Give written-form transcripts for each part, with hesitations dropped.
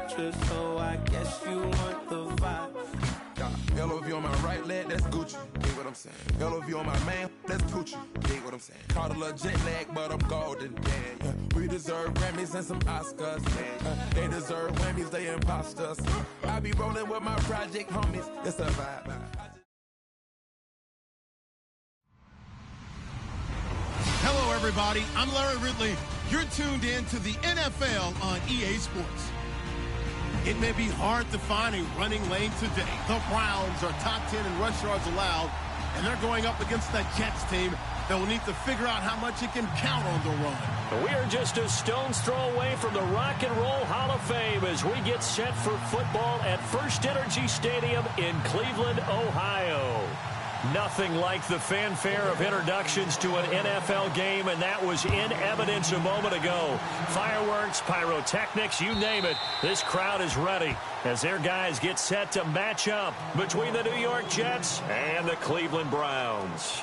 picture, so I guess you want the vibe. Hello, if you on my right leg, that's Gucci. Dig what I'm saying? Hello, if you on my man, that's Poochie. Dig what I'm saying? Caught a little jet lag, but I'm golden. Yeah. We deserve Grammys and some Oscars. They deserve Whammies, they imposters. I be rolling with my project homies. It's a vibe. Hello, everybody. I'm Larry Ridley. You're tuned in to the NFL on EA Sports. It may be hard to find a running lane today. The Browns are top 10 in rush yards allowed, and they're going up against the Jets team that will need to figure out how much it can count on the run. We are just a stone's throw away from the Rock and Roll Hall of Fame as we get set for football at First Energy Stadium in Cleveland, Ohio. Nothing like the fanfare of introductions to an NFL game, and that was in evidence a moment ago. Fireworks, pyrotechnics, you name it. This crowd is ready as their guys get set to match up between the New York Jets and the Cleveland Browns.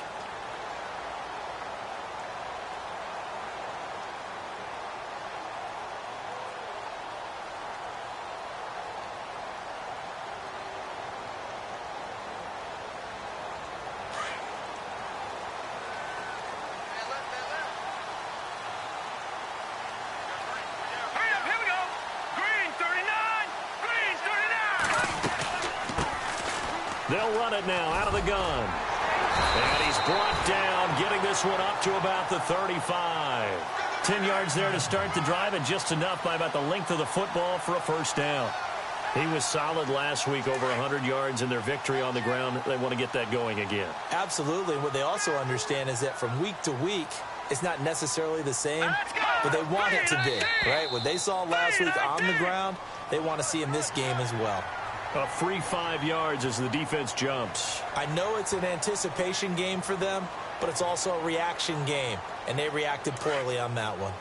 They'll run it now out of the gun. And he's brought down, getting this one up to about the 35. 10 yards there to start the drive, and just enough by about the length of the football for a first down. He was solid last week, over 100 yards in their victory on the ground. They want to get that going again. Absolutely. What they also understand is that from week to week, it's not necessarily the same, but they want it to be, right? What they saw last week on the ground, they want to see in this game as well. A free 5 yards as the defense jumps. I know it's an anticipation game for them, but it's also a reaction game, and they reacted poorly on that one.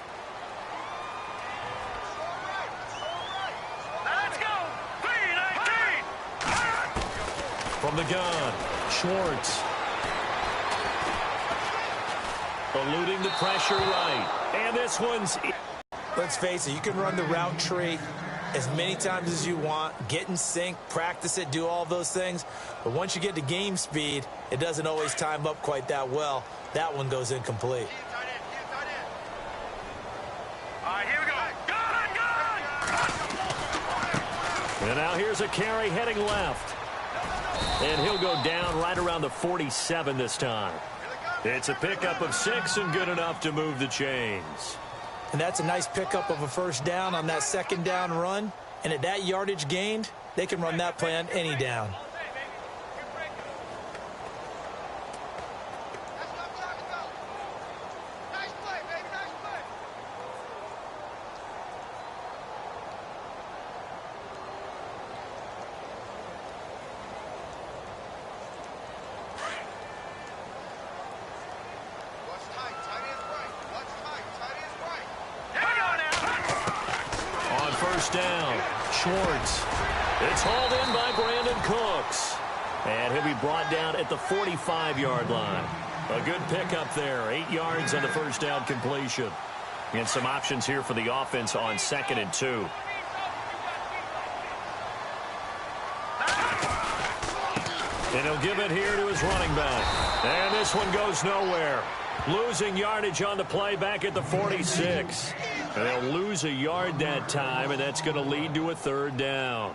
Let's go! 3-19! From the gun, Schwartz. Eluding the pressure right. And this one's... Let's face it, you can run the route tree as many times as you want, get in sync, practice it, do all those things. But once you get to game speed, it doesn't always time up quite that well. That one goes incomplete. All right, here we go. Gun! And now here's a carry heading left. And he'll go down right around the 47 this time. It's a pickup of 6 and good enough to move the chains. And that's a nice pickup of a first down on that second down run. And at that yardage gained, they can run that play on any down. Down, Schwartz. It's hauled in by Brandon Cooks. And he'll be brought down at the 45-yard line. A good pickup there, 8 yards on the first down completion. And some options here for the offense on 2nd and 2. And he'll give it here to his running back. And this one goes nowhere. Losing yardage on the play back at the 46. And they'll lose a yard that time, and that's going to lead to a third down.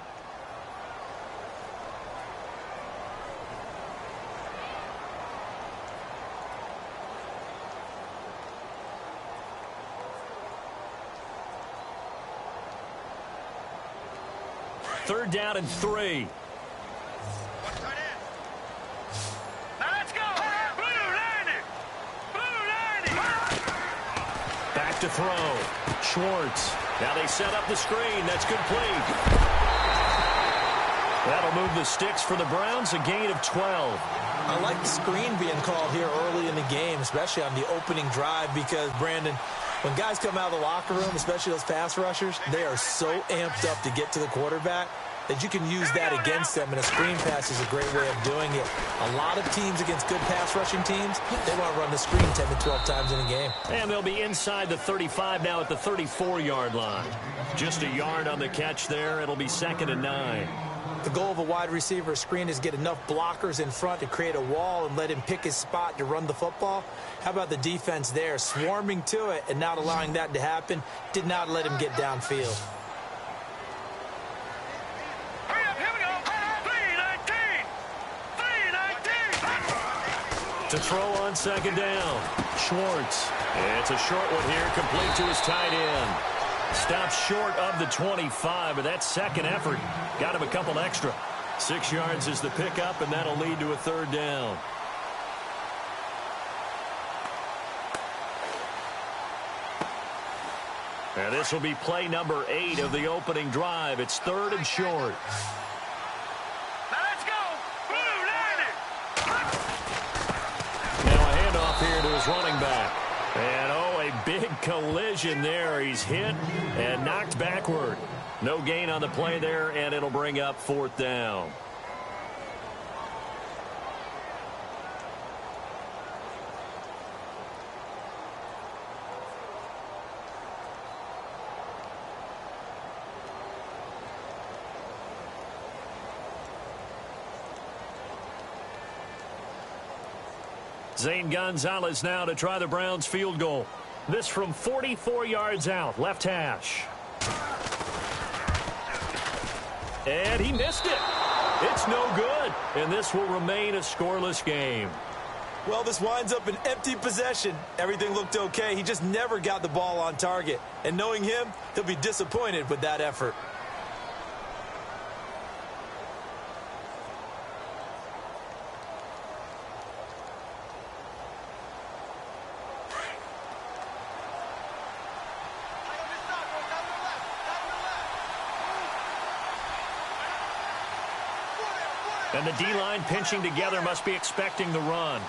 Third down and 3. Back to throw. Schwartz. Now they set up the screen. That's complete. That'll move the sticks for the Browns, a gain of 12. I like the screen being called here early in the game, especially on the opening drive, because, Brandon, when guys come out of the locker room, especially those pass rushers, they are so amped up to get to the quarterback. that you can use that against them, and a screen pass is a great way of doing it. A lot of teams against good pass rushing teams, they want to run the screen 10 to 12 times in a game. And they'll be inside the 35 now at the 34-yard line. Just a yard on the catch there. It'll be 2nd and 9. The goal of a wide receiver screen is get enough blockers in front to create a wall and let him pick his spot to run the football. How about the defense there, swarming to it and not allowing that to happen? Did not let him get downfield. Hurry up, here we go. 3-19. To throw on 2nd down. Schwartz. It's a short one here, complete to his tight end. Stops short of the 25, but that second effort got him a couple extra. 6 yards is the pickup, and that'll lead to a 3rd down. And this will be play number 8 of the opening drive. It's 3rd and short. Now let's go. Blue, line it. Now a handoff here to his running back. And, oh, a big collision there. He's hit and knocked backward. No gain on the play there, and it'll bring up 4th down. Zane Gonzalez now to try the Browns field goal. This from 44 yards out, left hash. And he missed it. It's no good, and this will remain a scoreless game. Well, this winds up an empty possession. Everything looked okay. He just never got the ball on target. And knowing him, he'll be disappointed with that effort. And the D-line pinching together must be expecting the run.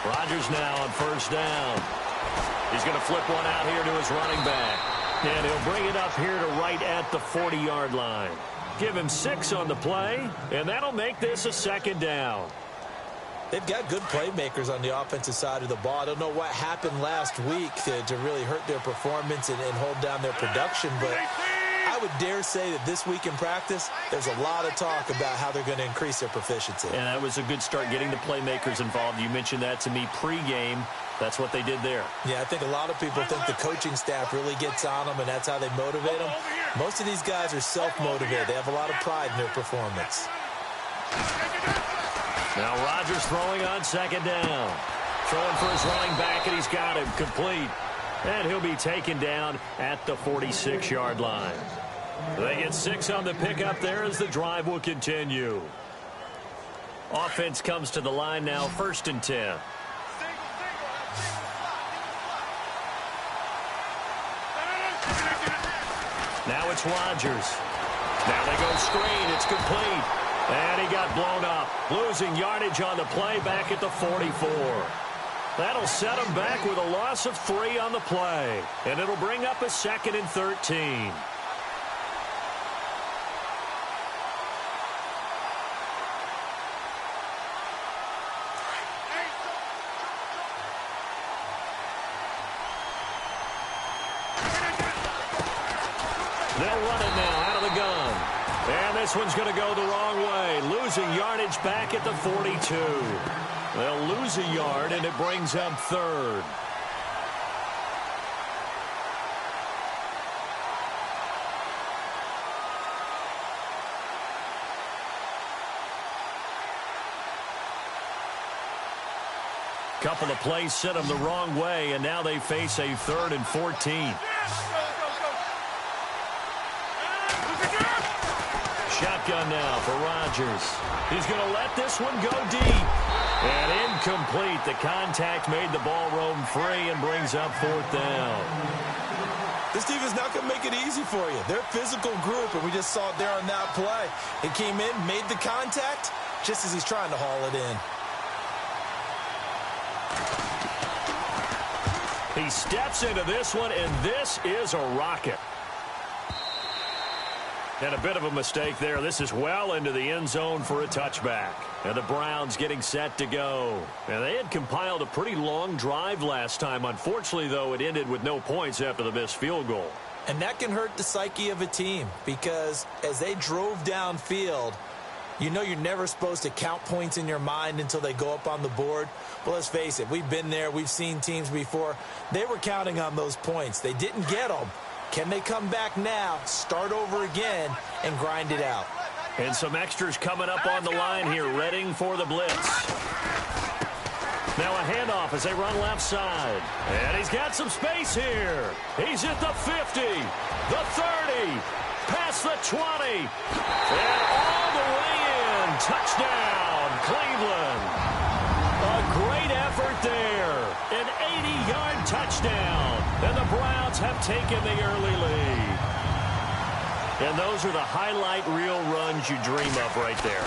Rodgers now on 1st down. He's going to flip one out here to his running back. And he'll bring it up here to right at the 40-yard line. Give him 6 on the play, and that'll make this a 2nd down. They've got good playmakers on the offensive side of the ball. I don't know what happened last week to really hurt their performance and hold down their production, but I would dare say that this week in practice, there's a lot of talk about how they're going to increase their proficiency. And that was a good start getting the playmakers involved. You mentioned that to me pregame. That's what they did there. Yeah, I think a lot of people think the coaching staff really gets on them, and that's how they motivate them. Most of these guys are self-motivated. They have a lot of pride in their performance. Now Rodgers throwing on 2nd down. Throwing for his running back, and he's got him complete. And he'll be taken down at the 46-yard line. They get 6 on the pickup there as the drive will continue. Offense comes to the line now, 1st and 10. Now it's Rodgers. Now they go screen. It's complete. And he got blown up. Losing yardage on the play back at the 44. That'll set him back with a loss of 3 on the play. And it'll bring up a 2nd and 13. They'll run it now out of the gun. And this one's going to go the wrong way. Losing yardage back at the 42. They'll lose a yard, and it brings up 3rd. Couple of plays sent them the wrong way, and now they face a 3rd and 14. Shotgun now for Rodgers. He's going to let this one go deep. And incomplete. The contact made the ball roam free and brings up 4th down. This team is not going to make it easy for you. They're a physical group, and we just saw it there on that play. It came in, made the contact, just as he's trying to haul it in. He steps into this one, and this is a rocket. And a bit of a mistake there. This is well into the end zone for a touchback. And the Browns getting set to go. And they had compiled a pretty long drive last time. Unfortunately, though, it ended with no points after the missed field goal. And that can hurt the psyche of a team because as they drove downfield, you know you're never supposed to count points in your mind until they go up on the board. Well, let's face it, we've been there. We've seen teams before. They were counting on those points. They didn't get them. Can they come back now, start over again, and grind it out? And some extras coming up on the line here, readying for the blitz. Now a handoff as they run left side. And he's got some space here. He's at the 50, the 30, past the 20, and all the way in. Touchdown, Cleveland. A great effort there. An 80-yard touchdown. And the Browns have taken the early lead. And those are the highlight reel runs you dream of right there.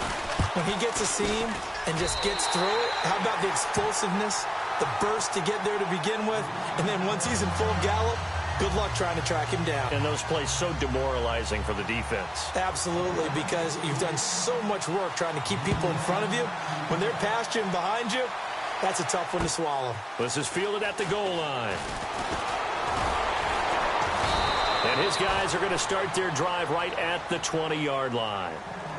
When he gets a seam and just gets through it, how about the explosiveness, the burst to get there to begin with, and then once he's in full gallop, good luck trying to track him down. And those plays so demoralizing for the defense. Absolutely, because you've done so much work trying to keep people in front of you. When they're past you and behind you, that's a tough one to swallow. This is fielded at the goal line. And his guys are going to start their drive right at the 20-yard line.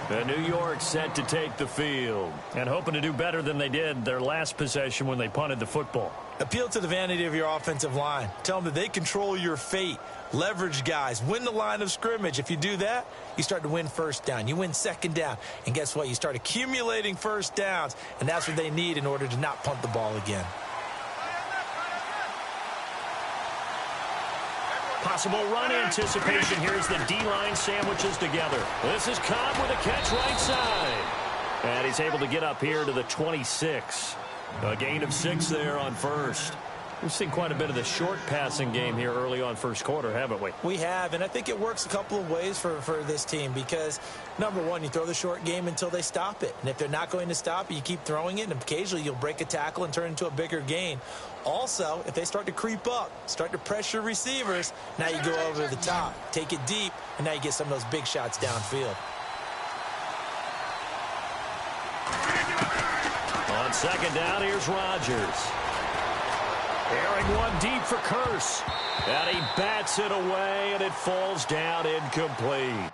And New York set to take the field and hoping to do better than they did their last possession when they punted the football. Appeal to the vanity of your offensive line. Tell them that they control your fate. Leverage guys. Win the line of scrimmage. If you do that, you start to win first down. You win second down. And guess what? You start accumulating first downs. And that's what they need in order to not punt the ball again. Possible run anticipation here as the D-line sandwiches together. This is Cobb with a catch right side. And he's able to get up here to the 26. A gain of 6 there on first. We've seen quite a bit of the short passing game here early on first quarter, haven't we? We have, and I think it works a couple of ways for this team because, number one, you throw the short game until they stop it. And if they're not going to stop it, you keep throwing it, and occasionally you'll break a tackle and turn it into a bigger gain. Also, if they start to creep up, start to pressure receivers, now you go over the top, take it deep, and now you get some of those big shots downfield. On second down, here's Rodgers. Airing one deep for Curse. And he bats it away, and it falls down incomplete.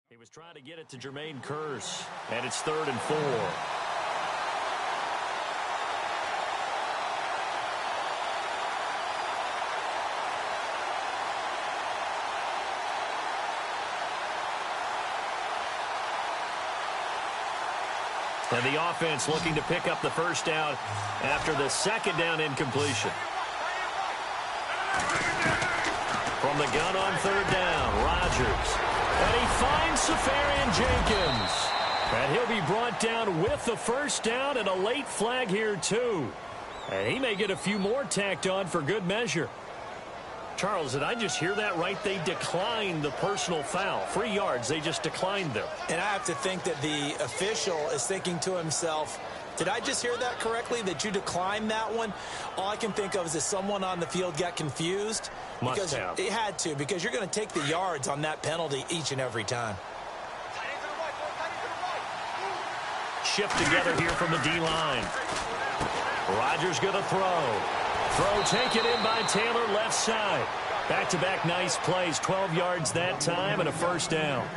He was trying to get it to Jermaine Curse, and it's 3rd and 4. And the offense looking to pick up the first down after the second down incompletion. From the gun on 3rd down, Rodgers. And he finds Safarian Jenkins. And he'll be brought down with the first down and a late flag here, too. And he may get a few more tacked on for good measure. Charles, did I just hear that right? They declined the personal foul. 3 yards, they just declined them. And I have to think that the official is thinking to himself, did I just hear that correctly, that you declined that one? All I can think of is that someone on the field got confused. Must have. It had to, because you're going to take the yards on that penalty each and every time. Shift together here from the D-line. Rodgers going to throw. Throw taken in by Taylor left side. Back-to-back nice plays, 12 yards that time and a first down.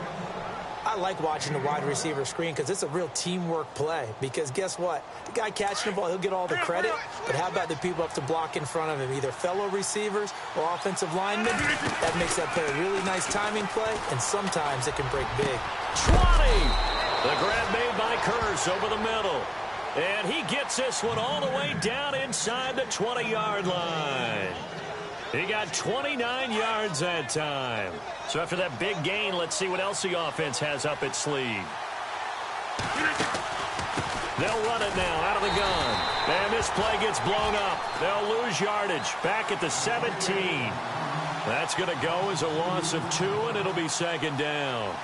I like watching the wide receiver screen because it's a real teamwork play. Because guess what? The guy catching the ball, he'll get all the credit. But how about the people up to block in front of him, either fellow receivers or offensive linemen? That makes that play a really nice timing play, and sometimes it can break big. 20! The grab made by Kearse over the middle. And he gets this one all the way down inside the 20-yard line. He got 29 yards that time. So after that big gain, let's see what else the offense has up its sleeve. They'll run it now out of the gun. And this play gets blown up. They'll lose yardage back at the 17. That's going to go as a loss of 2, and it'll be second down.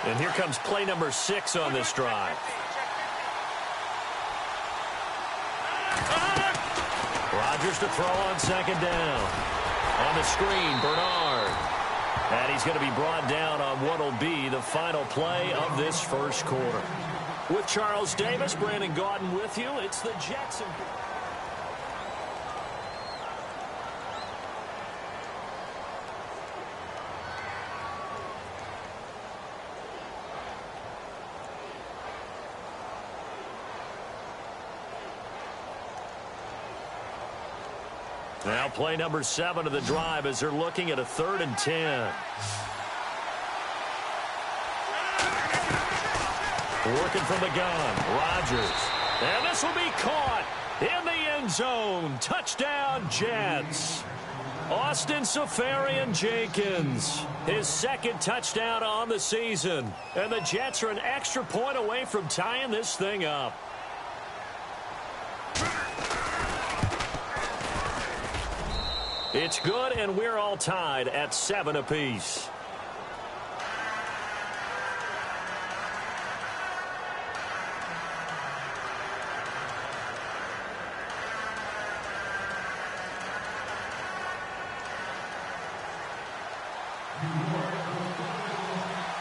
And here comes play number 6 on this drive. Rodgers to throw on second down. On the screen, Bernard. And he's going to be brought down on what will be the final play of this first quarter. With Charles Davis, Brandon Gaudin with you. It's the Jets. Now play number 7 of the drive as they're looking at a 3rd and 10. Working from the gun, Rodgers. And this will be caught in the end zone. Touchdown, Jets. Austin Seferian-Jenkins, his 2nd touchdown on the season. And the Jets are an extra point away from tying this thing up. It's good, and we're all tied at 7 apiece.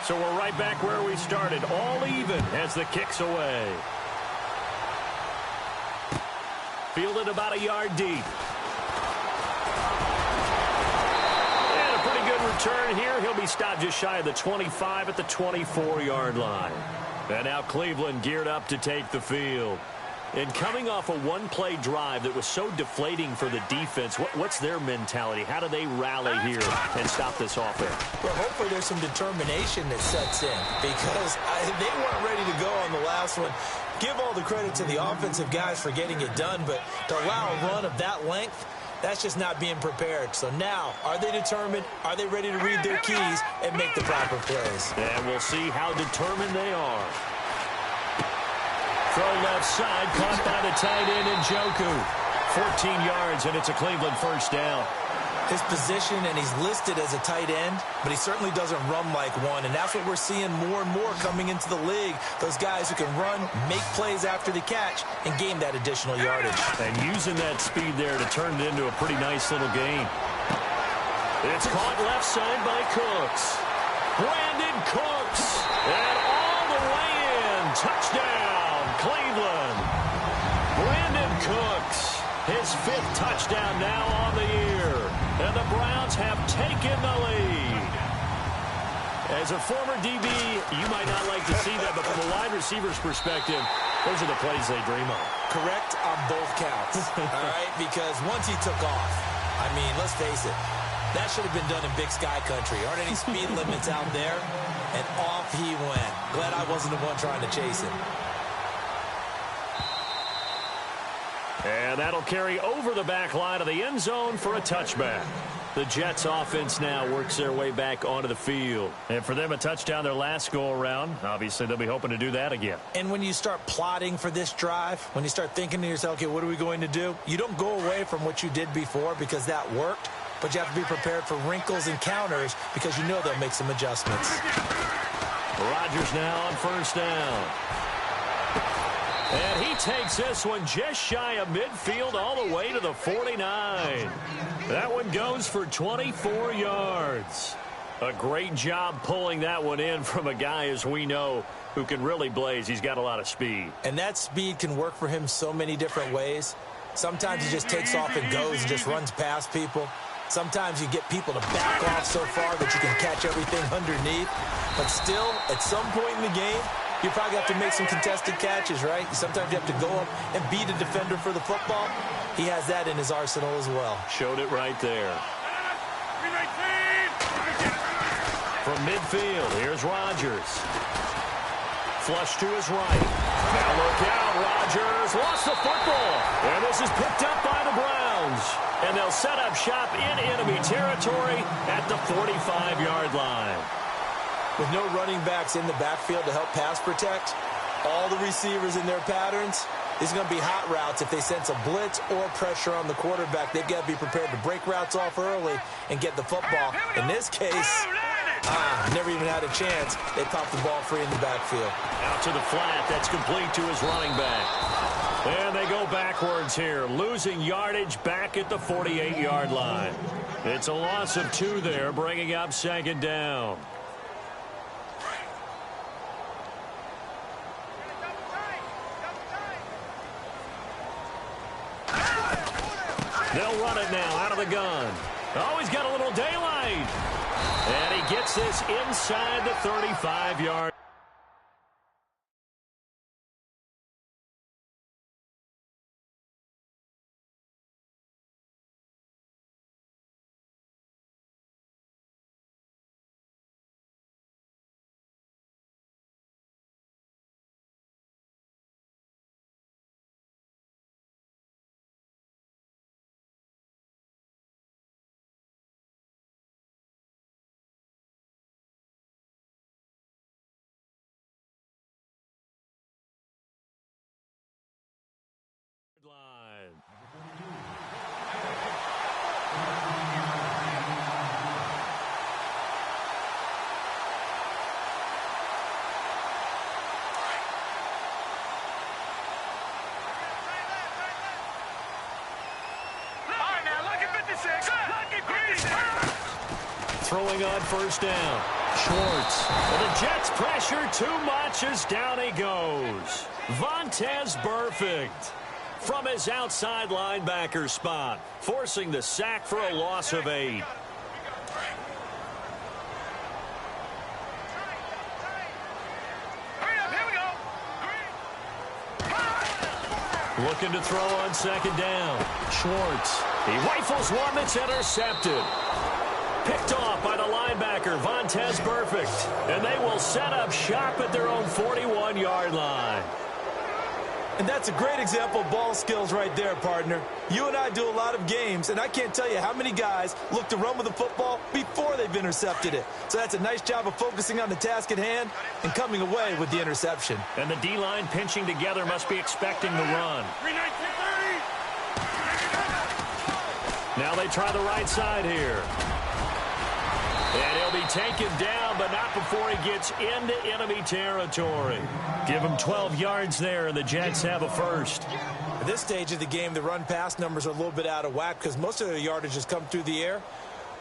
So we're right back where we started, all even as the kick's away. Fielded about a yard deep. Return here. He'll be stopped just shy of the 25 at the 24-yard line. And now Cleveland geared up to take the field. And coming off a one-play drive that was so deflating for the defense, what's their mentality? How do they rally here and stop this offense? Well, hopefully there's some determination that sets in because they weren't ready to go on the last one. Give all the credit to the offensive guys for getting it done, but to allow a run of that length, that's just not being prepared. So now, are they determined? Are they ready to read their keys and make the proper plays? And we'll see how determined they are. Throw left side, caught by the tight end Njoku. 14 yards, and it's a Cleveland first down. His position, and he's listed as a tight end, but he certainly doesn't run like one, and that's what we're seeing more and more coming into the league. Those guys who can run, make plays after the catch, and gain that additional yardage. And using that speed there to turn it into a pretty nice little game. It's caught left side by Cooks. Brandon Cooks, and all the way in. Touchdown, Cleveland. Brandon Cooks, his 5th touchdown now on the year. And the Browns have taken the lead. As a former DB, you might not like to see that, but from a wide receiver's perspective, those are the plays they dream of. Correct on both counts, all right? Because once he took off, I mean, let's face it, that should have been done in Big Sky Country. Aren't any speed limits out there? And off he went. Glad I wasn't the one trying to chase him. And that'll carry over the back line of the end zone for a touchback. The Jets offense now works their way back onto the field. And for them, a touchdown their last go-around. Obviously, they'll be hoping to do that again. And when you start plotting for this drive, when you start thinking to yourself, okay, what are we going to do? You don't go away from what you did before because that worked, but you have to be prepared for wrinkles and counters because you know they'll make some adjustments. Rodgers now on first down. And he takes this one just shy of midfield all the way to the 49. That one goes for 24 yards. A great job pulling that one in from a guy, as we know, who can really blaze. He's got a lot of speed. And that speed can work for him so many different ways. Sometimes he just takes off and goes and just runs past people. Sometimes you get people to back off so far that you can catch everything underneath. But still, at some point in the game, you probably have to make some contested catches, right? Sometimes you have to go up and beat a defender for the football. He has that in his arsenal as well. Showed it right there. From midfield, here's Rodgers. Flush to his right. Now look out, Rodgers lost the football. And this is picked up by the Browns. And they'll set up shop in enemy territory at the 45-yard line. With no running backs in the backfield to help pass protect, all the receivers in their patterns, these are going to be hot routes. If they sense a blitz or pressure on the quarterback, they've got to be prepared to break routes off early and get the football. In this case, never even had a chance. They popped the ball free in the backfield. Out to the flat. That's complete to his running back. And they go backwards here, losing yardage back at the 48-yard line. It's a loss of 2 there, bringing up second down. They'll run it now out of the gun. Oh, he's got a little daylight. And he gets this inside the 35-yard. Line. Throwing on first down. Schwartz. Well, the Jets pressure too much as down he goes. Vontaze Burfict from his outside linebacker spot, forcing the sack for a loss of 8. Looking to throw on second down. Schwartz. He rifles one that's intercepted. Picked off by the linebacker, Vontaze Burfict. And they will set up shop at their own 41-yard line. And that's a great example of ball skills right there, partner. You and I do a lot of games, and I can't tell you how many guys look to run with the football before they've intercepted it. So that's a nice job of focusing on the task at hand and coming away with the interception. And the D-line pinching together must be expecting the run. Now they try the right side here. And he'll be taken down, but not before he gets into enemy territory. Give him 12 yards there, and the Jets have a first. At this stage of the game, the run-pass numbers are a little bit out of whack because most of their yardage has come through the air.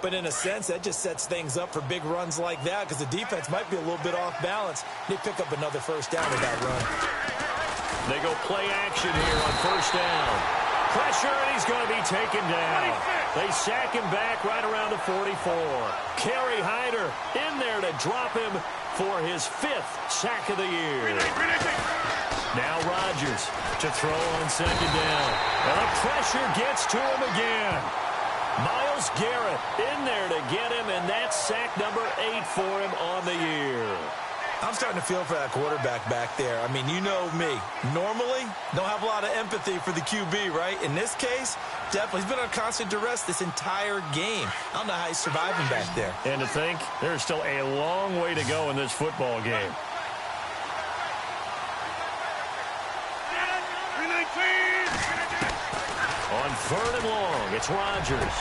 But in a sense, that just sets things up for big runs like that because the defense might be a little bit off balance. They pick up another first down with that run. They go play action here on first down. Pressure, and he's going to be taken down. They sack him back right around the 44. Kerry Hyder in there to drop him for his 5th sack of the year. Now Rodgers to throw on second down. And the pressure gets to him again. Myles Garrett in there to get him, and that's sack number 8 for him on the year. I'm starting to feel for that quarterback back there. I mean, you know me. Normally, don't have a lot of empathy for the QB, right? In this case, definitely. He's been on constant duress this entire game. I don't know how he's surviving back there. And to think, there's still a long way to go in this football game. On 3rd and long, it's Rodgers.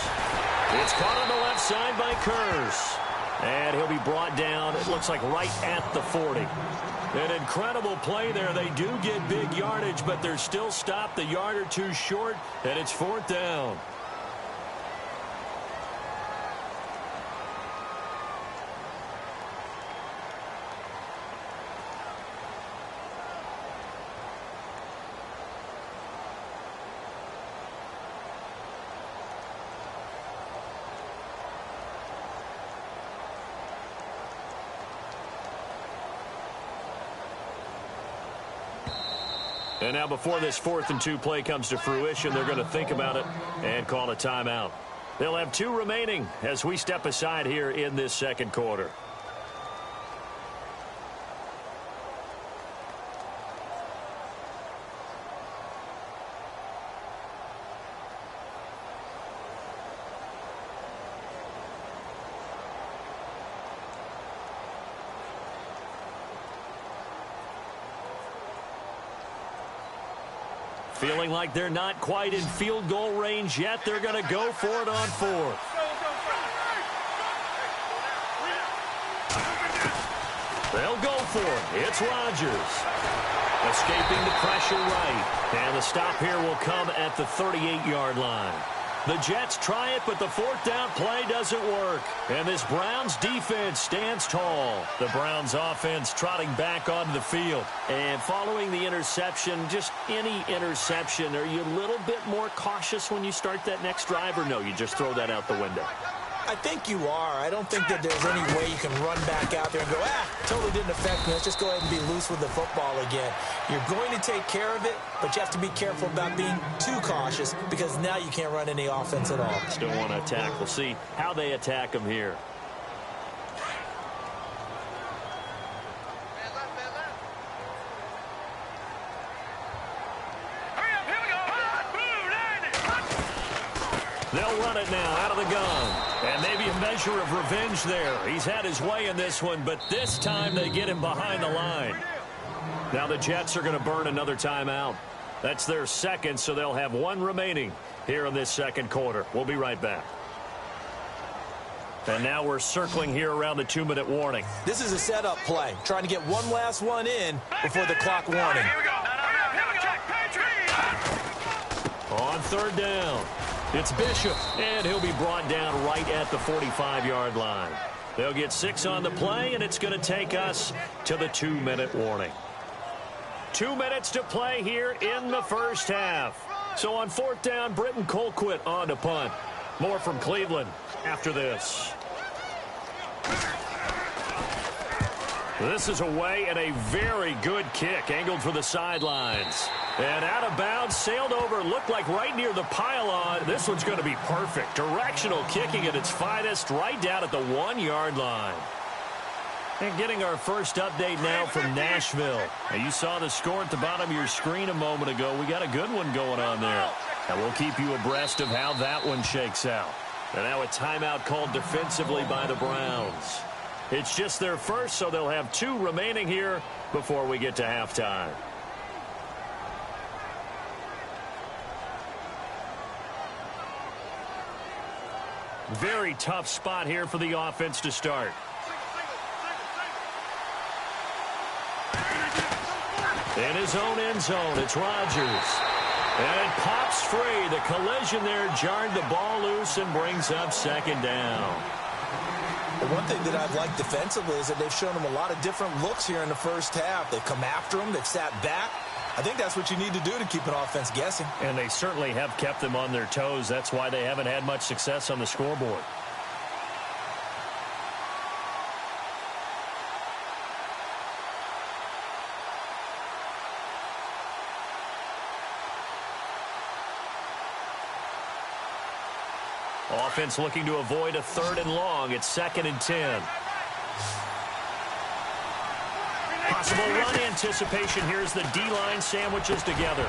It's caught on the left side by Curse. And he'll be brought down, it looks like right at the 40. An incredible play there. They do get big yardage, but they're still stopped a yard or two short, and it's 4th down. And now before this 4th and 2 play comes to fruition, they're going to think about it and call a timeout. They'll have 2 remaining as we step aside here in this second quarter. Feeling like they're not quite in field goal range yet. They're going to go for it on 4th. They'll go for it. It's Rodgers. Escaping the pressure right. And the stop here will come at the 38-yard line. The Jets try it, but the 4th down play doesn't work. And this Browns defense stands tall. The Browns offense trotting back onto the field. And following the interception, just any interception, are you a little bit more cautious when you start that next drive, or no, you just throw that out the window? I think you are. I don't think that there's any way you can run back out there and go, totally didn't affect me. Let's just go ahead and be loose with the football again. You're going to take care of it, but you have to be careful about being too cautious because now you can't run any offense at all. Still want to attack. We'll see how they attack them here. They'll run it now out of the gun. And maybe a measure of revenge there. He's had his way in this one, but this time they get him behind the line. Now the Jets are going to burn another timeout. That's their second, so they'll have 1 remaining here in this second quarter. We'll be right back. And now we're circling here around the 2-minute warning. This is a setup play, trying to get one last one in before the clock warning. On 3rd down. It's Bishop, and he'll be brought down right at the 45-yard line. They'll get 6 on the play, and it's going to take us to the 2-minute warning. 2 minutes to play here in the first half. So on 4th down, Britton Colquitt on to punt. More from Cleveland after this. This is away and a very good kick, angled for the sidelines. And out of bounds, sailed over, looked like right near the pylon. This one's going to be perfect. Directional kicking at its finest, right down at the 1-yard line. And getting our first update now from Nashville. Now, you saw the score at the bottom of your screen a moment ago. We got a good one going on there. And we'll keep you abreast of how that one shakes out. And now a timeout called defensively by the Browns. It's just their first, so they'll have 2 remaining here before we get to halftime. Very tough spot here for the offense to start. In his own end zone, it's Rodgers. And it pops free. The collision there jarred the ball loose and brings up 2nd down. The one thing that I've liked defensively is that they've shown him a lot of different looks here in the first half. They've come after him. They've sat back. I think that's what you need to do to keep an offense guessing. And they certainly have kept them on their toes. That's why they haven't had much success on the scoreboard. Offense looking to avoid a 3rd and long. It's 2nd and 10. Possible run anticipation. Here's the D-line sandwiches together.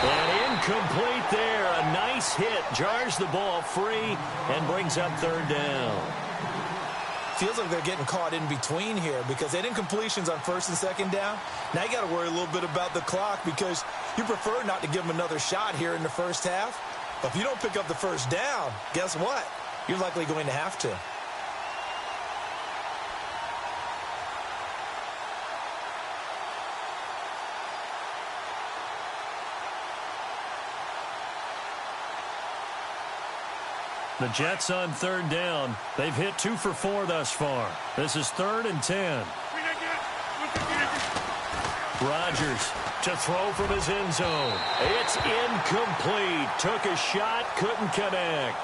And incomplete there. A nice hit. Jars the ball free and brings up 3rd down. Feels like they're getting caught in between here because they did incompletions on 1st and 2nd down. Now you got to worry a little bit about the clock because you prefer not to give them another shot here in the first half. But if you don't pick up the 1st down, guess what? You're likely going to have to. The Jets on 3rd down. They've hit 2 for 4 thus far. This is 3rd and 10. Rodgers to throw from his end zone. It's incomplete. Took a shot, couldn't connect.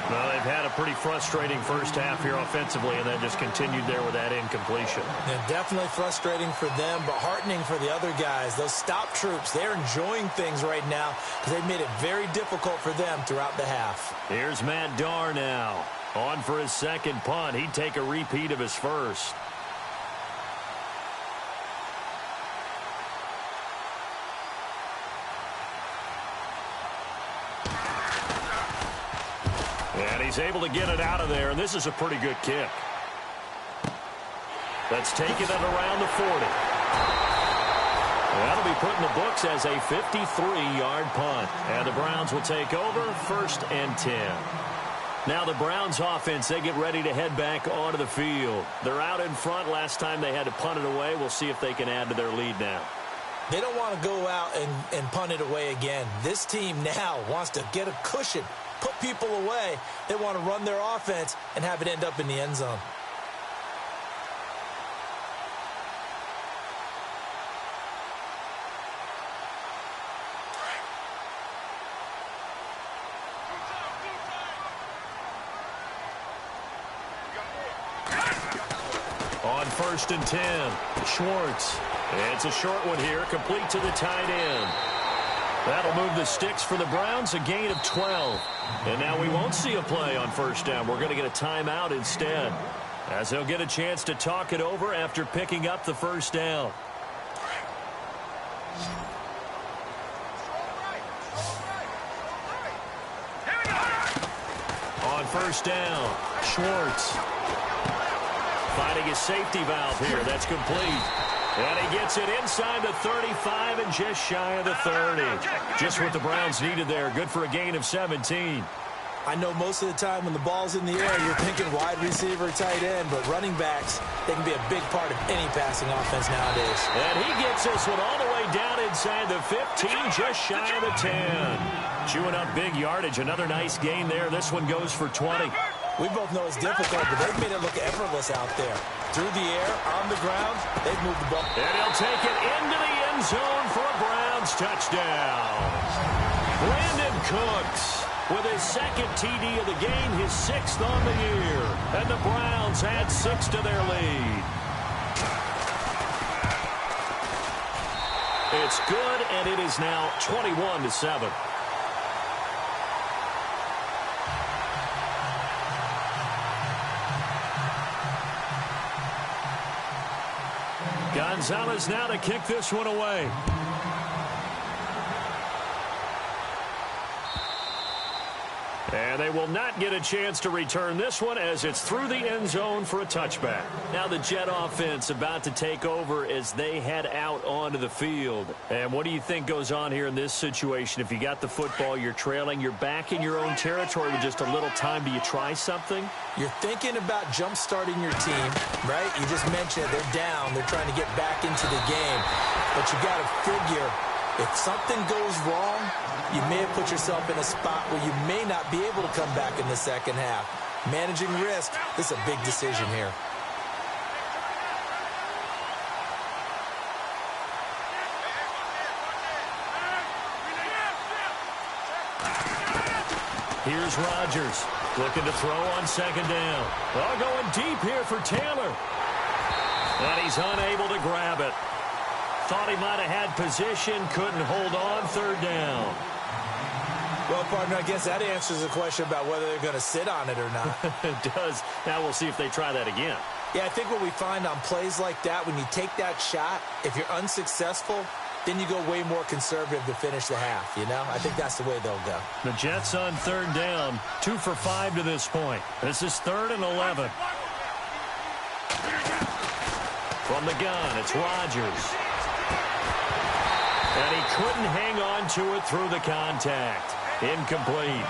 Well, they've had a pretty frustrating first half here offensively, and then just continued there with that incompletion. Yeah, definitely frustrating for them, but heartening for the other guys. Those stop troops, they're enjoying things right now because they've made it very difficult for them throughout the half. Here's Matt Darr now. On for his second punt. He'd take a repeat of his first. And he's able to get it out of there, and this is a pretty good kick. That's taken it around the 40. That'll be put in the books as a 53-yard punt. And the Browns will take over 1st and 10. Now the Browns offense, they get ready to head back onto the field. They're out in front. Last time they had to punt it away. We'll see if they can add to their lead now. They don't want to go out and punt it away again. This team now wants to get a cushion, put people away. They want to run their offense and have it end up in the end zone. On 1st and 10, Schwartz. It's a short one here, complete to the tight end. That'll move the sticks for the Browns, a gain of 12. And now we won't see a play on 1st down. We're going to get a timeout instead, as they'll get a chance to talk it over after picking up the 1st down. On 1st down, Schwartz. Finding his safety valve here. That's complete. And he gets it inside the 35 and just shy of the 30. Just what the Browns needed there. Good for a gain of 17. I know most of the time when the ball's in the air, you're thinking wide receiver, tight end, but running backs, they can be a big part of any passing offense nowadays. And he gets this one all the way down inside the 15, just shy of the 10. Chewing up big yardage. Another nice gain there. This one goes for 20. We both know it's difficult, but they've made it look effortless out there. Through the air, on the ground, they've moved the ball. And he'll take it into the end zone for a Browns touchdown. Brandon Cooks with his second TD of the game, his 6th on the year. And the Browns add 6 to their lead. It's good, and it is now 21-7. Gonzalez now to kick this one away. And they will not get a chance to return this one as it's through the end zone for a touchback. Now the Jet offense about to take over as they head out onto the field. And what do you think goes on here in this situation? If you got the football, you're trailing, you're back in your own territory with just a little time. Do you try something? You're thinking about jump-starting your team, right? You just mentioned it. They're down. They're trying to get back into the game. But you got to figure, if something goes wrong, you may have put yourself in a spot where you may not be able to come back in the second half. Managing risk, this is a big decision here. Here's Rodgers looking to throw on 2nd down. Oh, going deep here for Taylor. And he's unable to grab it. Thought he might have had position, couldn't hold on 3rd down. Well, partner, I guess that answers the question about whether they're going to sit on it or not. It does. Now we'll see if they try that again. Yeah, I think what we find on plays like that, when you take that shot, if you're unsuccessful, then you go way more conservative to finish the half, you know? I think that's the way they'll go. The Jets on 3rd down, 2 for 5 to this point. This is 3rd and 11. From the gun, it's Rodgers. And he couldn't hang on to it through the contact. Incomplete.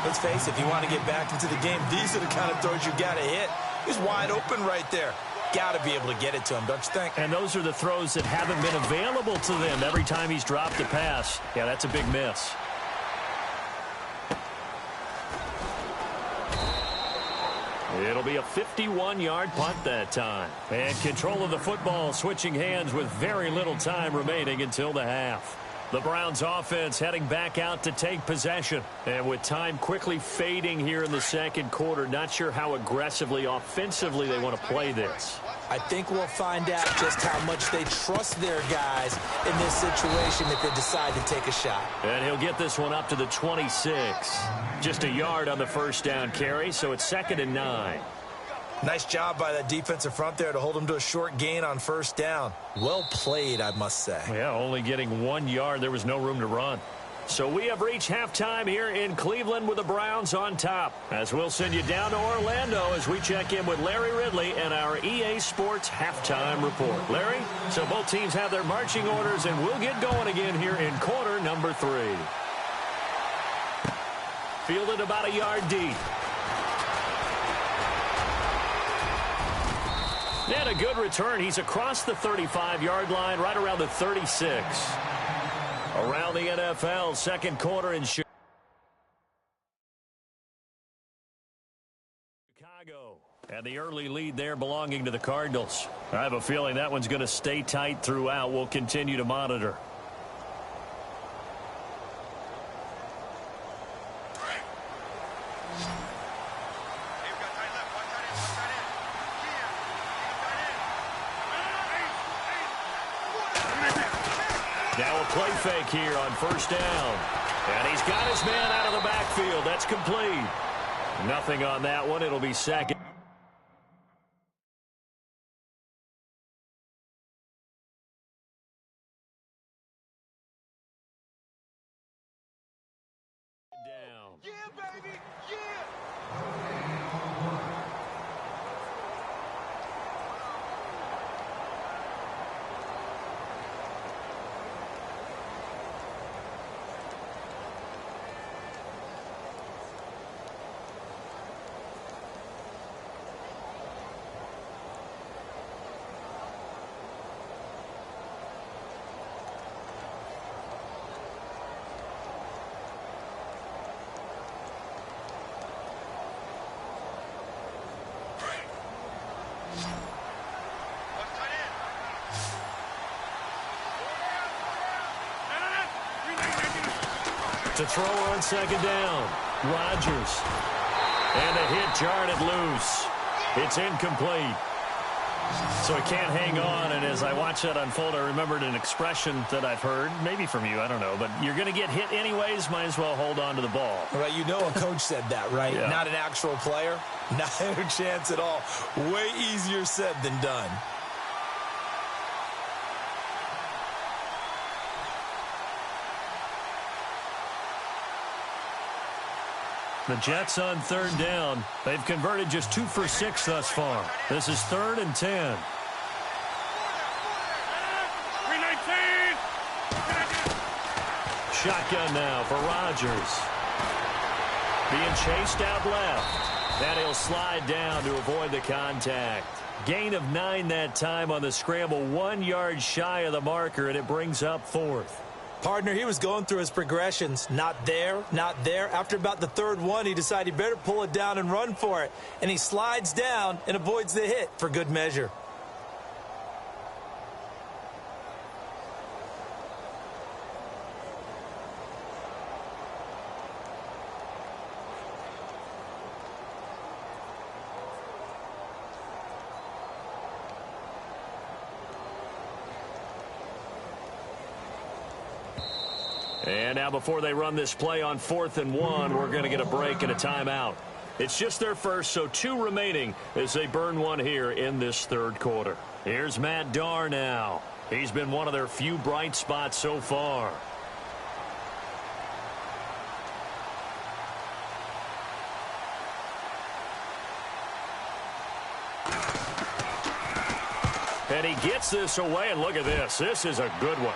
Let's face it, if you want to get back into the game, these are the kind of throws you got to hit. He's wide open right there. Got to be able to get it to him, don't you think? And those are the throws that haven't been available to them every time he's dropped a pass. Yeah, that's a big miss. It'll be a 51-yard punt that time. And control of the football switching hands with very little time remaining until the half. The Browns offense heading back out to take possession. And with time quickly fading here in the second quarter, not sure how aggressively, offensively they want to play this. I think we'll find out just how much they trust their guys in this situation if they decide to take a shot. And he'll get this one up to the 26. Just a yard on the first down carry, so it's 2nd and 9. Nice job by that defensive front there to hold them to a short gain on first down. Well played, I must say. Yeah, only getting 1 yard. There was no room to run. So we have reached halftime here in Cleveland with the Browns on top. As we'll send you down to Orlando as we check in with Larry Ridley and our EA Sports halftime report. Larry, so both teams have their marching orders, and we'll get going again here in quarter number 3. Fielded about a yard deep. And a good return. He's across the 35-yard line, right around the 36. Around the NFL, second quarter in Chicago. And the early lead there belonging to the Cardinals. I have a feeling that one's going to stay tight throughout. We'll continue to monitor. Now a play fake here on first down. And he's got his man out of the backfield. That's complete. Nothing on that one. It'll be second. Down. Yeah, baby. Yeah. To throw on second down. Rodgers. And a hit jarred it loose. It's incomplete. So he can't hang on, and as I watch that unfold, I remembered an expression that I've heard, maybe from you, I don't know, but you're going to get hit anyways, might as well hold on to the ball. Right, you know a coach said that, right? Yeah. Not an actual player. Not a chance at all. Way easier said than done. The Jets on third down. They've converted just 2 for 6 thus far. This is 3rd and 10. 319. Shotgun now for Rodgers. Being chased out left. And he'll slide down to avoid the contact. Gain of 9 that time on the scramble. 1 yard shy of the marker, and it brings up 4th. Partner, he was going through his progressions. Not there, not there. After about the 3rd one, he decided he better pull it down and run for it. And he slides down and avoids the hit for good measure. And now before they run this play on 4th and 1, we're going to get a break and a timeout. It's just their first, so 2 remaining as they burn one here in this 3rd quarter. Here's Matt Darr now. He's been one of their few bright spots so far. And he gets this away, and look at this. This is a good one.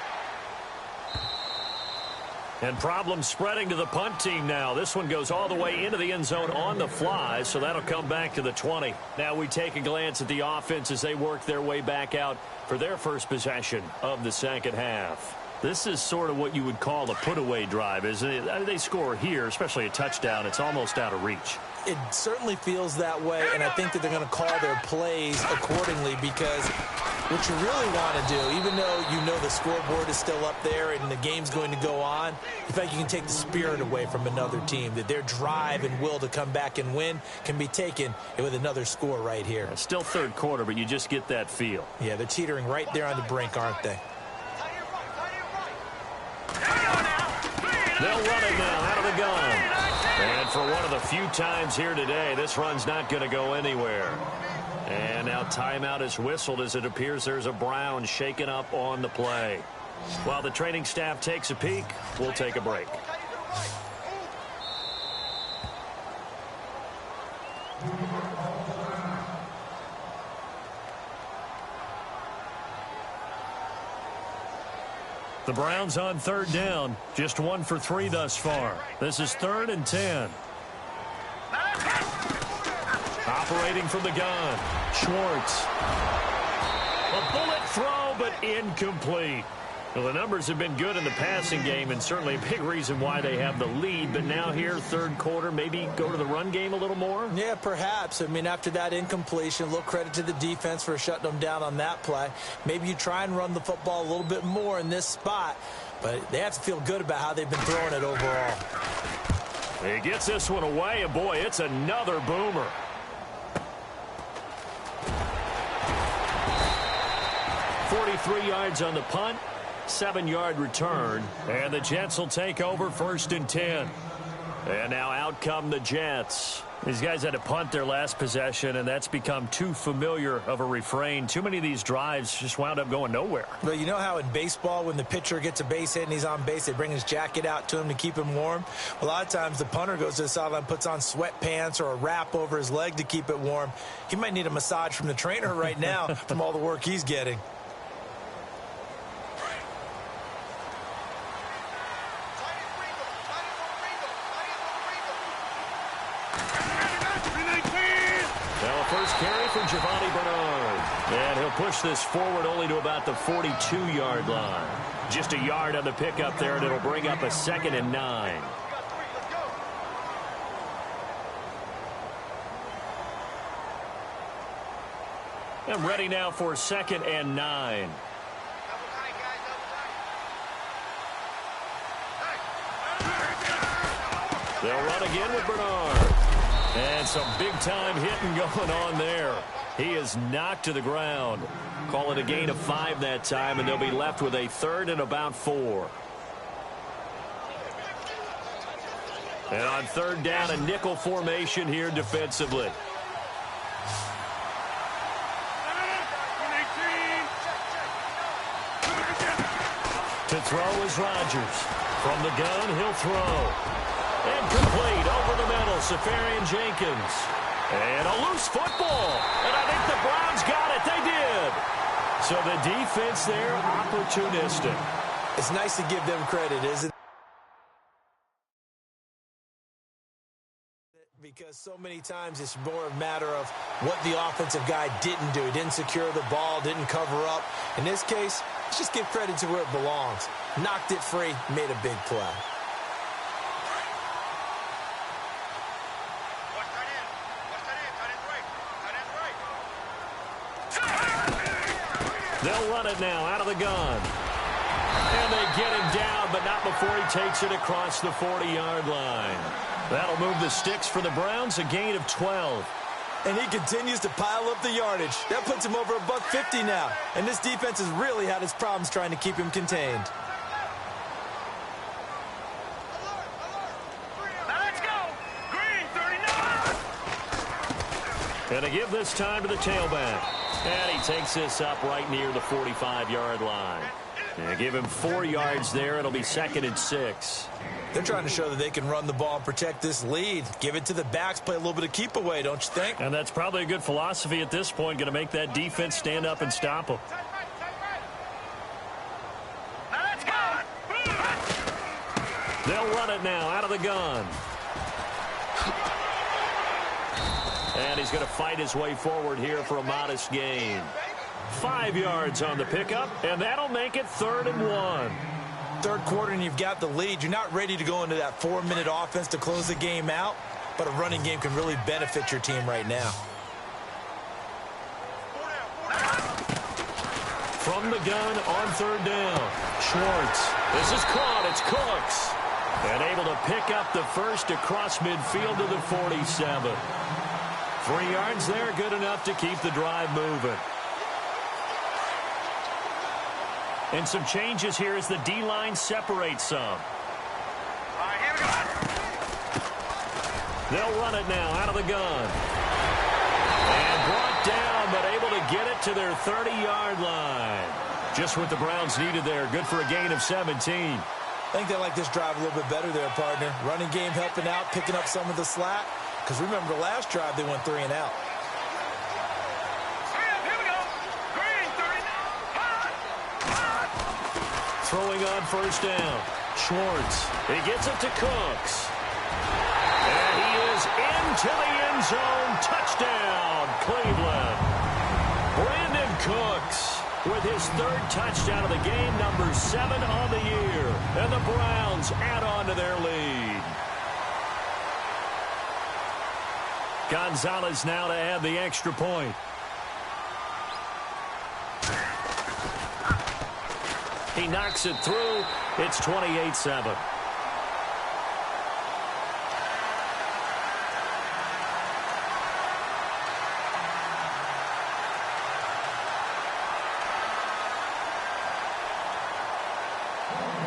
And problems spreading to the punt team now. This one goes all the way into the end zone on the fly, so that'll come back to the 20. Now we take a glance at the offense as they work their way back out for their first possession of the second half. This is sort of what you would call a put-away drive, isn't it? They score here, especially a touchdown. It's almost out of reach. It certainly feels that way, and I think that they're going to call their plays accordingly, because what you really want to do, even though you know the scoreboard is still up there and the game's going to go on, in fact, you can take the spirit away from another team, that their drive and will to come back and win can be taken with another score right here. It's still third quarter, but you just get that feel. Yeah, they're teetering right there on the brink, aren't they? They'll run it now out of the gun. And for one of the few times here today, this run's not going to go anywhere. And now timeout is whistled as it appears there's a Brown shaken up on the play. While the training staff takes a peek, we'll take a break. The Browns on third down. Just 1 for 3 thus far. This is 3rd and 10. Operating from the gun. Schwartz. A bullet throw, but incomplete. Well, the numbers have been good in the passing game, and certainly a big reason why they have the lead. But now here, third quarter, maybe go to the run game a little more? Yeah, perhaps. I mean, after that incompletion, a little credit to the defense for shutting them down on that play. Maybe you try and run the football a little bit more in this spot, but they have to feel good about how they've been throwing it overall. He gets this one away, and boy, it's another boomer. .43 yards on the punt. 7-yard return, and the Jets will take over 1st and 10. And now out come the Jets. These guys had to punt their last possession, and that's become too familiar of a refrain. Too many of these drives just wound up going nowhere. Well, you know how in baseball, when the pitcher gets a base hit and he's on base, they bring his jacket out to him to keep him warm? A lot of times the punter goes to the sideline, puts on sweatpants or a wrap over his leg to keep it warm. He might need a massage from the trainer right now from all the work he's getting. Giovanni Bernard. And he'll push this forward only to about the 42-yard line. Just a yard on the pickup there, and it'll bring up a 2nd and 9. And ready now for 2nd and 9. They'll run again with Bernard. And some big-time hitting going on there. He is knocked to the ground. Call it a gain of 5 that time, and they'll be left with a 3rd and about 4. And on 3rd down, a nickel formation here defensively. To throw is Rodgers. From the gun, he'll throw. And complete over the middle, Safarian Jenkins. And a loose football. And I think the Browns got it. They did. So the defense there, opportunistic. It's nice to give them credit, isn't it? Because so many times it's more a matter of what the offensive guy didn't do. He didn't secure the ball, didn't cover up. In this case, let's just give credit to where it belongs. Knocked it free, made a big play. They'll run it now out of the gun. And they get him down, but not before he takes it across the 40-yard line. That'll move the sticks for the Browns, a gain of 12. And he continues to pile up the yardage. That puts him over $150 now. And this defense has really had its problems trying to keep him contained. Let's go! Green, 39! And to give this time to the tailback. And he takes this up right near the 45-yard line. And give him 4 yards there. It'll be 2nd and 6. They're trying to show that they can run the ball and protect this lead. Give it to the backs, play a little bit of keep away, don't you think? And that's probably a good philosophy at this point. Going to make that defense stand up and stop them. Let's go! They'll run it now out of the gun. And he's going to fight his way forward here for a modest gain. 5 yards on the pickup, and that'll make it 3rd and 1. Third quarter and you've got the lead. You're not ready to go into that 4-minute offense to close the game out. but a running game can really benefit your team right now. From the gun on third down, Schwartz. This is caught. It's Cooks. And able to pick up the first across midfield to the 47. 3 yards there, good enough to keep the drive moving. And some changes here as the D-line separates some. All right, here we go. They'll run it now out of the gun. And brought down, but able to get it to their 30-yard line. Just what the Browns needed there. Good for a gain of 17. I think they like this drive a little bit better there, partner. Running game helping out, picking up some of the slack. Because remember, the last drive, they went 3 and out. Here we go. Green, 30. Hot. Throwing on first down. Schwartz. He gets it to Cooks. And he is into the end zone. Touchdown, Cleveland. Brandon Cooks with his 3rd touchdown of the game, number 7 on the year. And the Browns add on to their lead. Gonzalez now to add the extra point. He knocks it through. It's 28-7.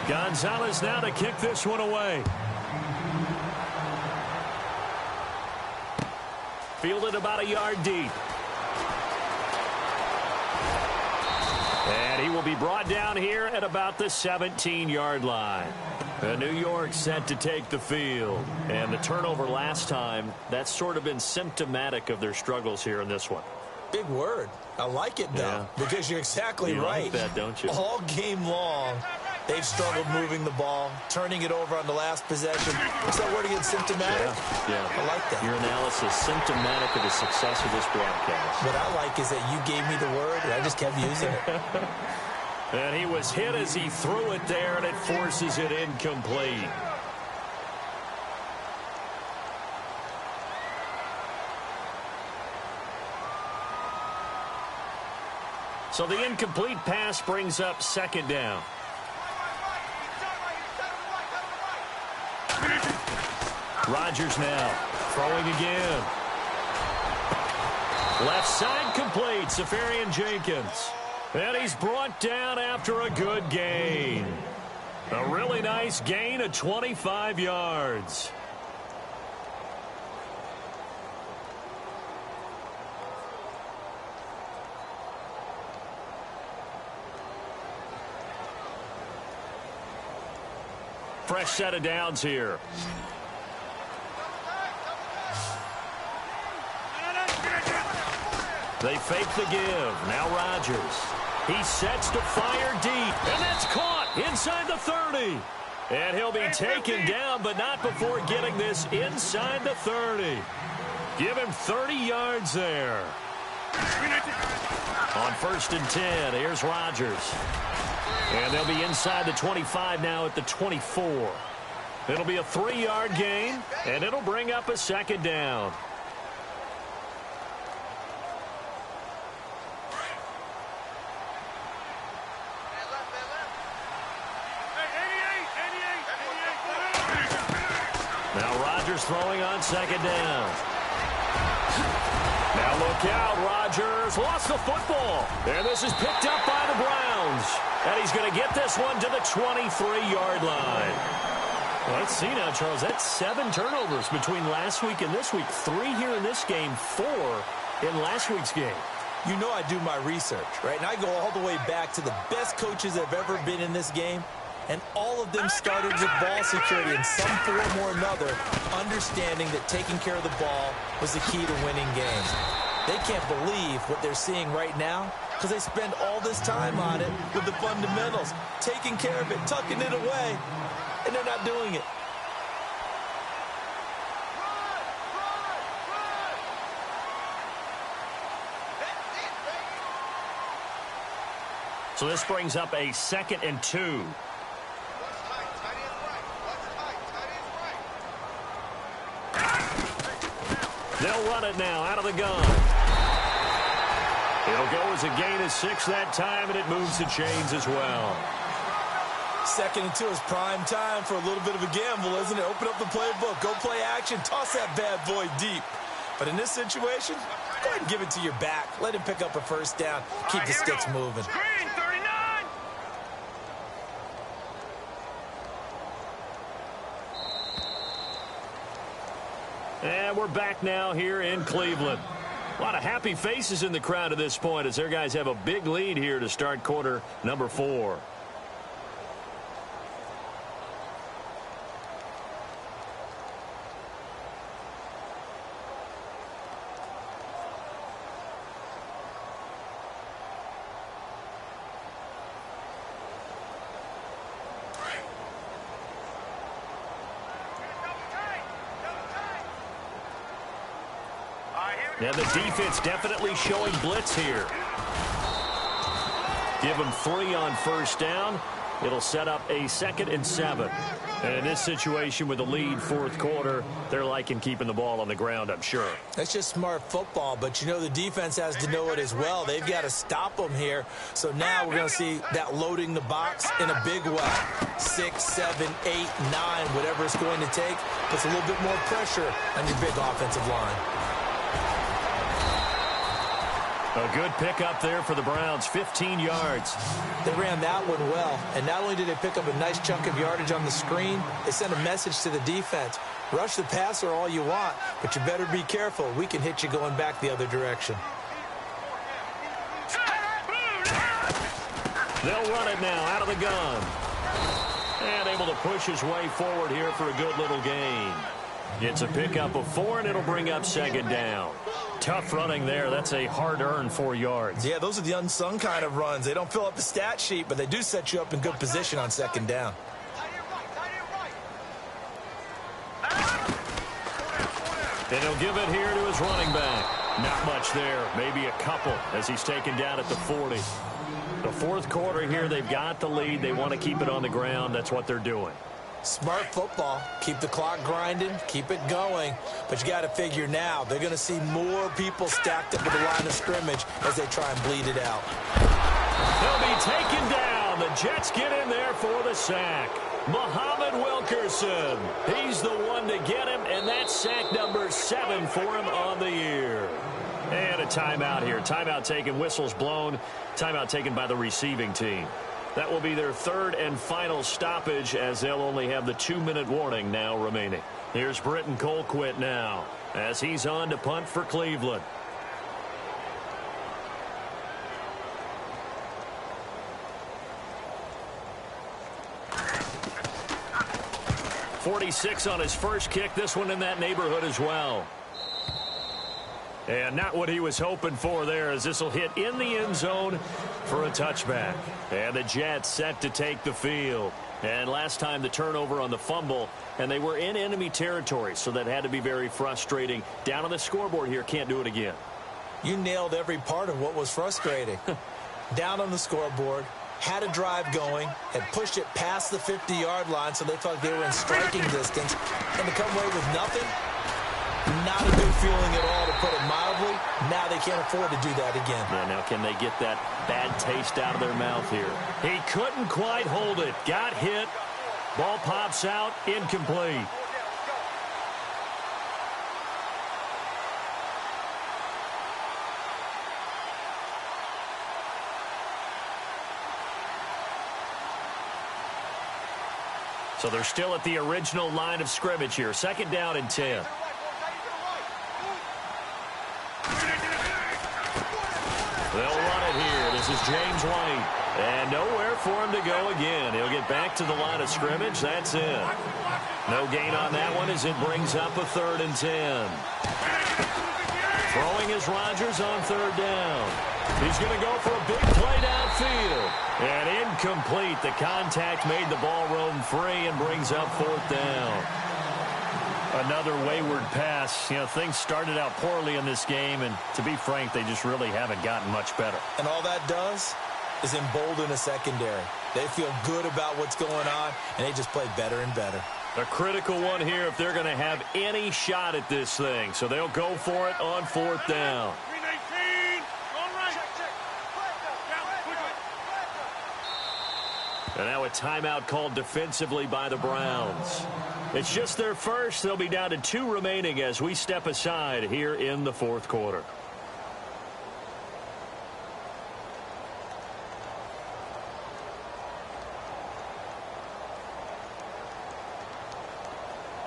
Gonzalez now to kick this one away. Fielded about a yard deep. And he will be brought down here at about the 17-yard line. New York set to take the field. And the turnover last time, that's sort of been symptomatic of their struggles here in this one. Big word. I like it, though, because you're exactly right. You like that, don't you? All game long, they've struggled moving the ball, turning it over on the last possession. What's that word again? Symptomatic? Yeah. I like that. Your analysis, symptomatic of the success of this broadcast. What I like is that you gave me the word, and I just kept using it. And he was hit as he threw it there, and it forces it incomplete. So the incomplete pass brings up 2nd down. Rodgers now throwing again. Left side complete, Safarian Jenkins. And he's brought down after a good gain. A really nice gain of 25 yards. Fresh set of downs here. They fake the give. Now Rodgers. He sets to fire deep. And that's caught inside the 30. And he'll be taken down, but not before getting this inside the 30. Give him 30 yards there. On 1st and 10, here's Rodgers. And they'll be inside the 25 now at the 24. It'll be a 3-yard gain, and it'll bring up a 2nd down. Now Rodgers throwing on 2nd down. Now look out, Rodgers lost the football. And this is picked up by the Browns. And he's going to get this one to the 23-yard line. Well, let's see now, Charles. That's 7 turnovers between last week and this week. 3 here in this game, 4 in last week's game. You know I do my research, right? And I go all the way back to the best coaches that have ever been in this game. And all of them started with ball security in some form or another, understanding that taking care of the ball was the key to winning games. They can't believe what they're seeing right now because they spend all this time on it with the fundamentals, taking care of it, tucking it away, and they're not doing it. So this brings up a 2nd and 2. They'll run it now out of the gun. It'll go as a gain of 6 that time, and it moves the chains as well. 2nd and 2 is prime time for a little bit of a gamble, isn't it? Open up the playbook, go play action, toss that bad boy deep. But in this situation, go ahead and give it to your back. Let him pick up a first down. Keep the sticks moving. Green, 39. And we're back now here in Cleveland. A lot of happy faces in the crowd at this point as their guys have a big lead here to start quarter number 4. And the defense definitely showing blitz here. Give them 3 on first down. It'll set up a 2nd and 7. And in this situation with the lead 4th quarter, they're liking keeping the ball on the ground, I'm sure. That's just smart football, but you know the defense has to know it as well. They've got to stop them here. So now we're going to see that loading the box in a big way. 6, 7, 8, 9, whatever it's going to take, puts a little bit more pressure on your big offensive line. A good pickup there for the Browns, 15 yards. They ran that one well, and not only did they pick up a nice chunk of yardage on the screen, they sent a message to the defense. Rush the passer all you want, but you better be careful. We can hit you going back the other direction. They'll run it now out of the gun. And able to push his way forward here for a good little gain. It's a pickup of 4, and it'll bring up 2nd down. Tough running there. That's a hard-earned 4 yards. Yeah, those are the unsung kind of runs. They don't fill up the stat sheet, but they do set you up in good position on 2nd down. And he'll give it here to his running back. Not much there. Maybe a couple as he's taken down at the 40. The 4th quarter here, they've got the lead. They want to keep it on the ground. That's what they're doing. Smart football. Keep the clock grinding. Keep it going. But you got to figure now they're going to see more people stacked up at the line of scrimmage as they try and bleed it out. They'll be taken down. The Jets get in there for the sack. Muhammad Wilkerson. He's the one to get him, and that's sack number 7 for him on the year. And a timeout here. Timeout taken, whistles blown. Timeout taken by the receiving team. That will be their 3rd and final stoppage as they'll only have the 2-minute warning now remaining. Here's Britton Colquitt now as he's on to punt for Cleveland. .46 on his first kick. This one in that neighborhood as well. And not what he was hoping for there as this will hit in the end zone for a touchback. And the Jets set to take the field. And last time the turnover on the fumble, and they were in enemy territory, so that had to be very frustrating. Down on the scoreboard here, can't do it again. You nailed every part of what was frustrating. Down on the scoreboard, had a drive going, had pushed it past the 50-yard line so they thought they were in striking distance, and to come away with nothing, not a good feeling at all, to put it mildly. Now they can't afford to do that again. Yeah, now can they get that bad taste out of their mouth here? He couldn't quite hold it. Got hit. Ball pops out. Incomplete. So they're still at the original line of scrimmage here. 2nd down and 10. They'll run it here. This is James White. And nowhere for him to go again. He'll get back to the line of scrimmage. That's it. No gain on that one as it brings up a 3rd and 10. Throwing is Rodgers on 3rd down. He's going to go for a big play downfield. And incomplete. The contact made the ball roam free and brings up 4th down. Another wayward pass. You know, things started out poorly in this game, and to be frank, they just really haven't gotten much better. And all that does is embolden a secondary. They feel good about what's going on, and they just play better and better. A critical one here if they're going to have any shot at this thing. So they'll go for it on 4th down. And now a timeout called defensively by the Browns. It's just their first. They'll be down to 2 remaining as we step aside here in the 4th quarter.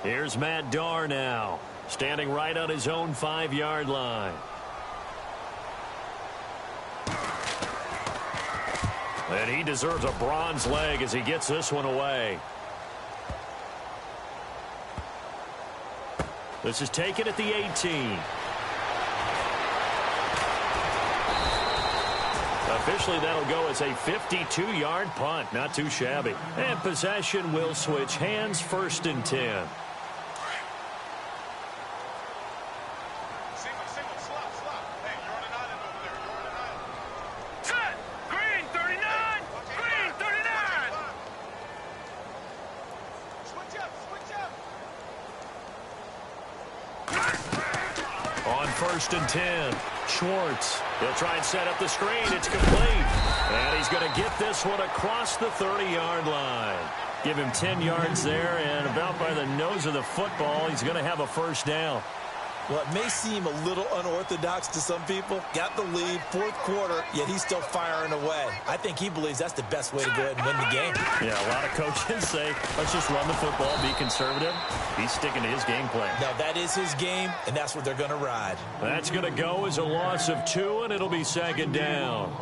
Here's Matt Darr now, standing right on his own 5-yard line. And he deserves a bronze leg as he gets this one away. This is taken at the 18. Officially, that'll go as a 52-yard punt. Not too shabby. And possession will switch hands, 1st and 10. On 1st and 10, Schwartz. He'll try and set up the screen. It's complete. And he's going to get this one across the 30-yard line. Give him 10 yards there, and about by the nose of the football, he's going to have a 1st down. Well, it may seem a little unorthodox to some people. Got the lead, 4th quarter, yet he's still firing away. I think he believes that's the best way to go ahead and win the game. Yeah, a lot of coaches say, let's just run the football, be conservative. He's sticking to his game plan. Now, that is his game, and that's what they're going to ride. That's going to go as a loss of 2, and it'll be 2nd down.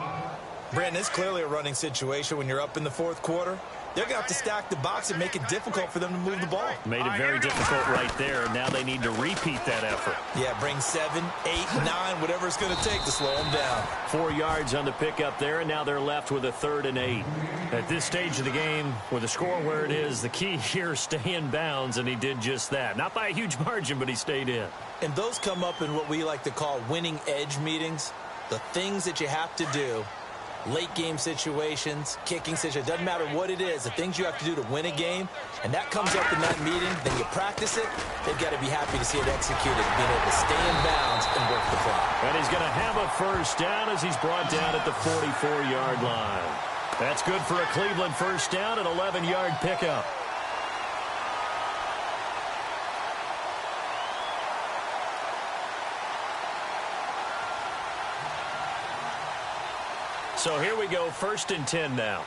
Brandon, it's clearly a running situation when you're up in the 4th quarter. They're going to have to stack the box and make it difficult for them to move the ball. Made it very difficult right there. Now they need to repeat that effort. Yeah, bring 7, 8, 9, whatever it's going to take to slow them down. 4 yards on the pickup there, and now they're left with a 3rd and 8. At this stage of the game, with the score where it is, the key here is stay in bounds, and he did just that. Not by a huge margin, but he stayed in. And those come up in what we like to call winning edge meetings. The things that you have to do. Late game situations, kicking situations, doesn't matter what it is, the things you have to do to win a game, and that comes up in that meeting, then you practice it, they've got to be happy to see it executed, being able to stay in bounds and work the clock. And he's going to have a 1st down as he's brought down at the 44-yard line. That's good for a Cleveland 1st down, an 11-yard pickup. So here we go, 1st and 10 now.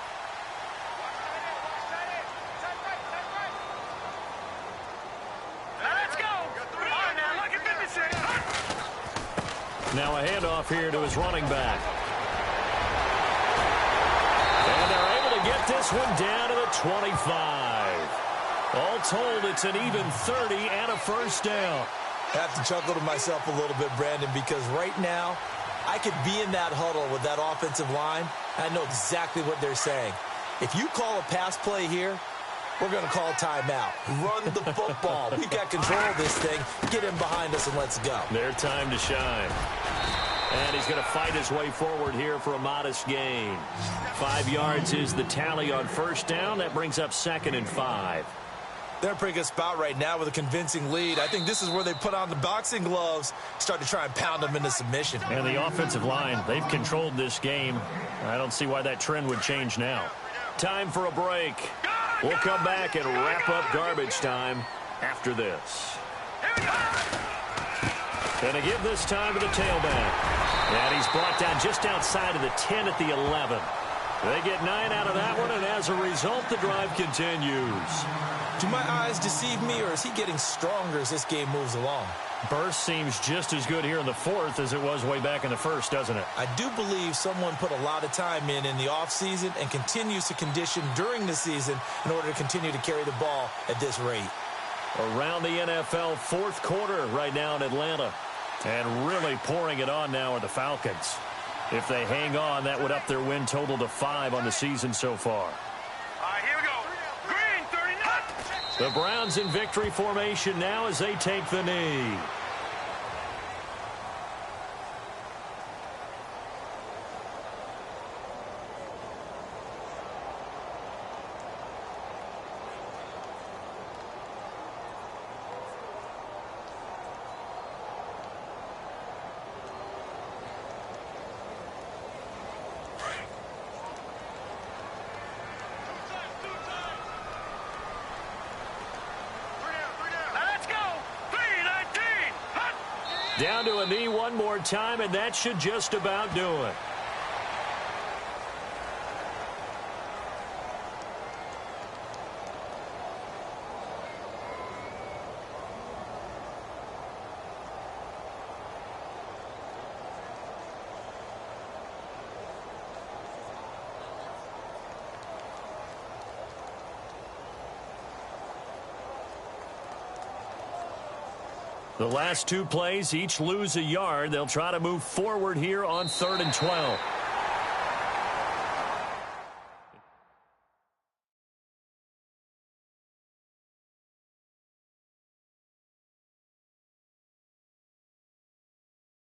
Let's go. Come on now, look at 56. Now a handoff here to his running back. And they're able to get this one down to the 25. All told, it's an even 30 and a 1st down. I have to chuckle to myself a little bit, Brandon, because right now, I could be in that huddle with that offensive line. I know exactly what they're saying. If you call a pass play here, we're going to call timeout. Run the football. We've got control of this thing. Get him behind us and let's go. Their time to shine. And he's going to fight his way forward here for a modest gain. 5 yards is the tally on 1st down. That brings up 2nd and 5. They're in a pretty good spot right now with a convincing lead. I think this is where they put on the boxing gloves, start to try and pound them into submission. And the offensive line, they've controlled this game. I don't see why that trend would change now. Time for a break. We'll come back and wrap up garbage time after this. Gonna give this time to the tailback. And he's brought down just outside of the 10 at the 11. They get 9 out of that one, and as a result, the drive continues. Do my eyes deceive me, or is he getting stronger as this game moves along? Burst seems just as good here in the 4th as it was way back in the 1st, doesn't it? I do believe someone put a lot of time in the offseason and continues to condition during the season in order to continue to carry the ball at this rate. Around the NFL 4th quarter right now in Atlanta. And really pouring it on now are the Falcons. If they hang on, that would up their win total to 5 on the season so far. All right, here we go. Green, 39. The Browns in victory formation now as they take the knee. Down to a knee one more time, and that should just about do it. The last two plays each lose a yard. They'll try to move forward here on 3rd and 12.